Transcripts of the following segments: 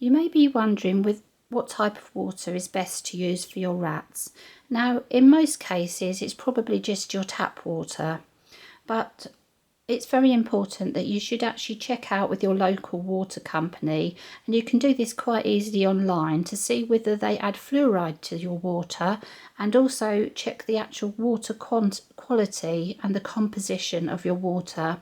You may be wondering with what type of water is best to use for your rats. Now, in most cases, it's probably just your tap water, but it's very important that you should actually check out with your local water company, and you can do this quite easily online to see whether they add fluoride to your water, and also check the actual water quality and the composition of your water.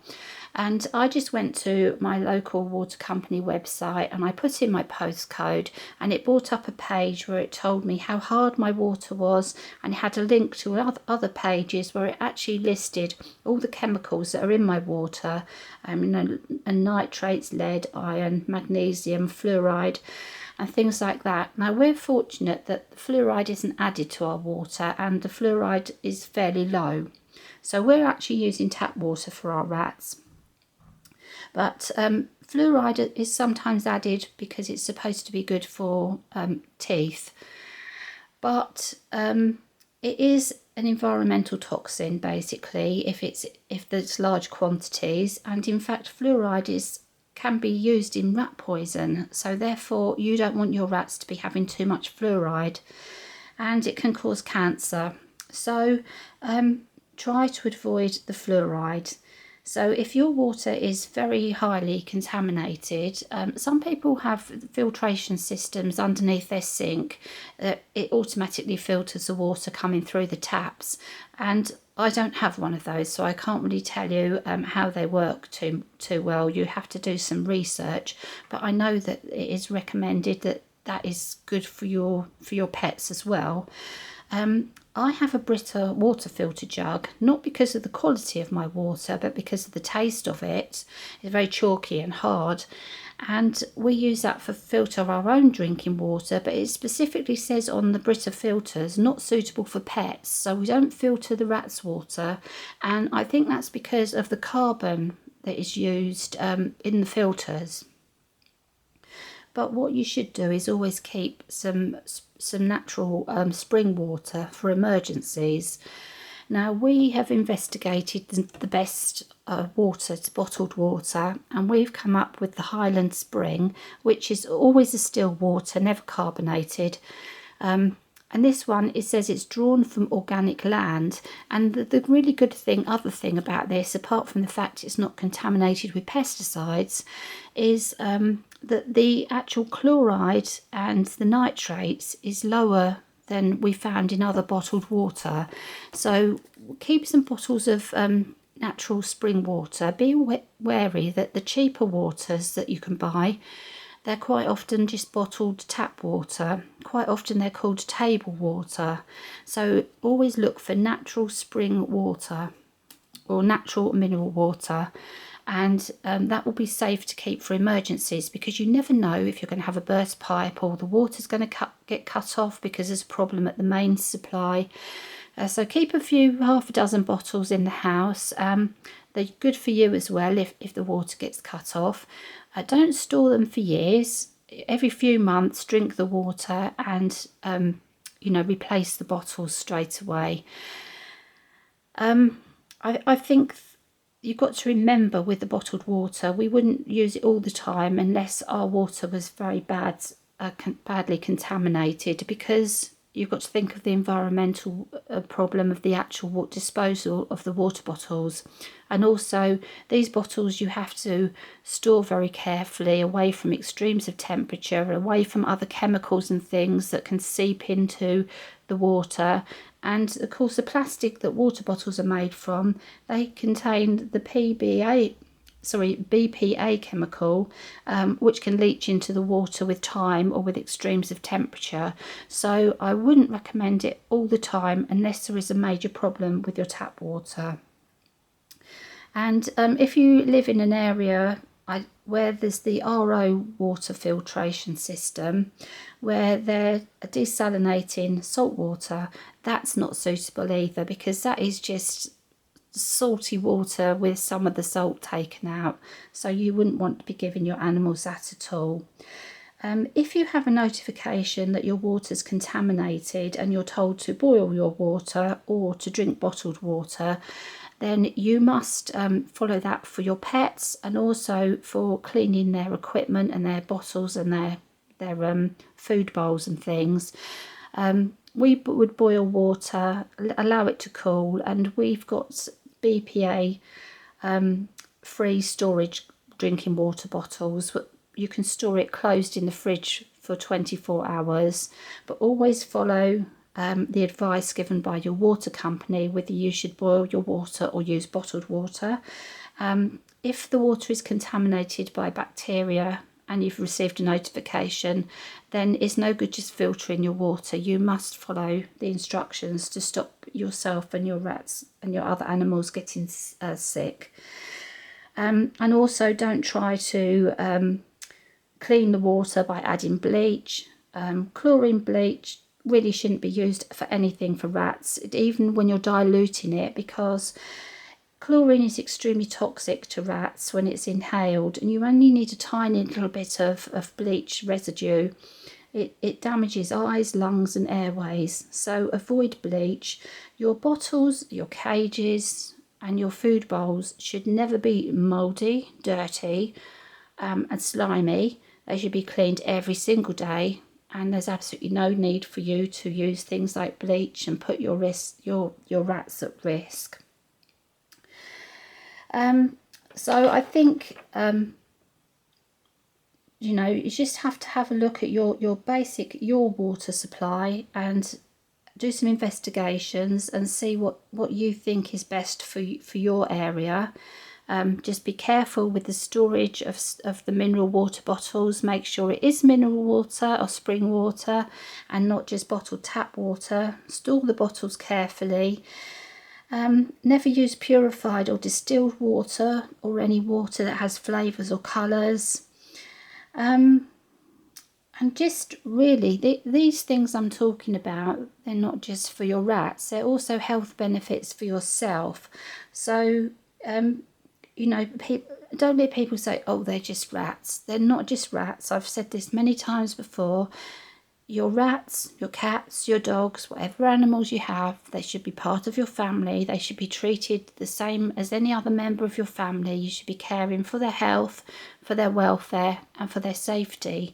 And I just went to my local water company website and I put in my postcode, and it brought up a page where it told me how hard my water was, and it had a link to other pages where it actually listed all the chemicals that are in my water, and nitrates, lead, iron, magnesium, fluoride and things like that. Now, we're fortunate that the fluoride isn't added to our water and the fluoride is fairly low. So we're actually using tap water for our rats. But fluoride is sometimes added because it's supposed to be good for teeth. But it is an environmental toxin, basically, if there's large quantities. And in fact, fluoride can be used in rat poison. So therefore, you don't want your rats to be having too much fluoride, and it can cause cancer. So try to avoid the fluoride. So if your water is very highly contaminated, some people have filtration systems underneath their sink. It automatically filters the water coming through the taps, and I don't have one of those, so I can't really tell you how they work too well. You have to do some research, but I know that it is recommended that is good for your pets as well. I have a Brita water filter jug, not because of the quality of my water, but because of the taste of it. It's very chalky and hard, and we use that for filter our own drinking water, but it specifically says on the Brita filters not suitable for pets, so we don't filter the rats' water, and I think that's because of the carbon that is used in the filters. But what you should do is always keep some natural spring water for emergencies. Now, we have investigated the best water, it's bottled water, and we've come up with the Highland Spring, which is always a still water, never carbonated. And this one, it says it's drawn from organic land. And the really good other thing about this, apart from the fact it's not contaminated with pesticides, is that the actual chloride and the nitrates is lower than we found in other bottled water. So keep some bottles of natural spring water. Be wary that the cheaper waters that you can buy, they're quite often just bottled tap water. Quite often they're called table water. So always look for natural spring water or natural mineral water. And that will be safe to keep for emergencies, because you never know if you're going to have a burst pipe or the water's going to get cut off because there's a problem at the main supply. So keep half a dozen bottles in the house. They're good for you as well if the water gets cut off. Don't store them for years. Every few months, drink the water and replace the bottles straight away. I think you've got to remember with the bottled water, we wouldn't use it all the time unless our water was very badly contaminated, because you've got to think of the environmental problem of the actual disposal of the water bottles. And also, these bottles you have to store very carefully, away from extremes of temperature, away from other chemicals and things that can seep into the water. And of course, the plastic that water bottles are made from, they contain the BPA chemical, which can leach into the water with time or with extremes of temperature. So I wouldn't recommend it all the time unless there is a major problem with your tap water. And if you live in an area where there's the RO water filtration system, where they're desalinating salt water, that's not suitable either, because that is just salty water with some of the salt taken out. So you wouldn't want to be giving your animals that at all. If you have a notification that your water's contaminated and you're told to boil your water or to drink bottled water, then you must follow that for your pets, and also for cleaning their equipment and their bottles and their food bowls and things. We would boil water, allow it to cool, and we've got BPA free storage drinking water bottles. You can store it closed in the fridge for 24 hours, but always follow the advice given by your water company whether you should boil your water or use bottled water. If the water is contaminated by bacteria and you've received a notification, then it's no good just filtering your water. You must follow the instructions to stop yourself and your rats and your other animals getting sick. And also don't try to clean the water by adding bleach. Chlorine bleach really shouldn't be used for anything for rats, even when you're diluting it, because chlorine is extremely toxic to rats when it's inhaled, and you only need a tiny little bit of bleach residue. It damages eyes, lungs and airways, so avoid bleach. Your bottles, your cages and your food bowls should never be mouldy, dirty and slimy. They should be cleaned every single day, and there's absolutely no need for you to use things like bleach and put your rats at risk. So I think you know, you just have to have a look at your water supply and do some investigations and see what you think is best for your area. Just be careful with the storage of the mineral water bottles. Make sure it is mineral water or spring water and not just bottled tap water. Store the bottles carefully. Never use purified or distilled water or any water that has flavours or colours. And just really, these things I'm talking about, they're not just for your rats, they're also health benefits for yourself. So, you know, don't let people say, oh, they're just rats. They're not just rats. I've said this many times before. Your rats, your cats, your dogs, whatever animals you have, they should be part of your family. They should be treated the same as any other member of your family. You should be caring for their health, for their welfare and for their safety.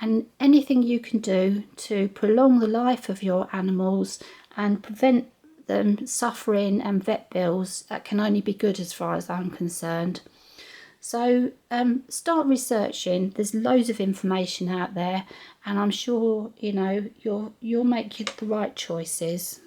And anything you can do to prolong the life of your animals and prevent them suffering and vet bills, that can only be good as far as I'm concerned. So start researching. There's loads of information out there, and I'm sure, you know, you'll make the right choices.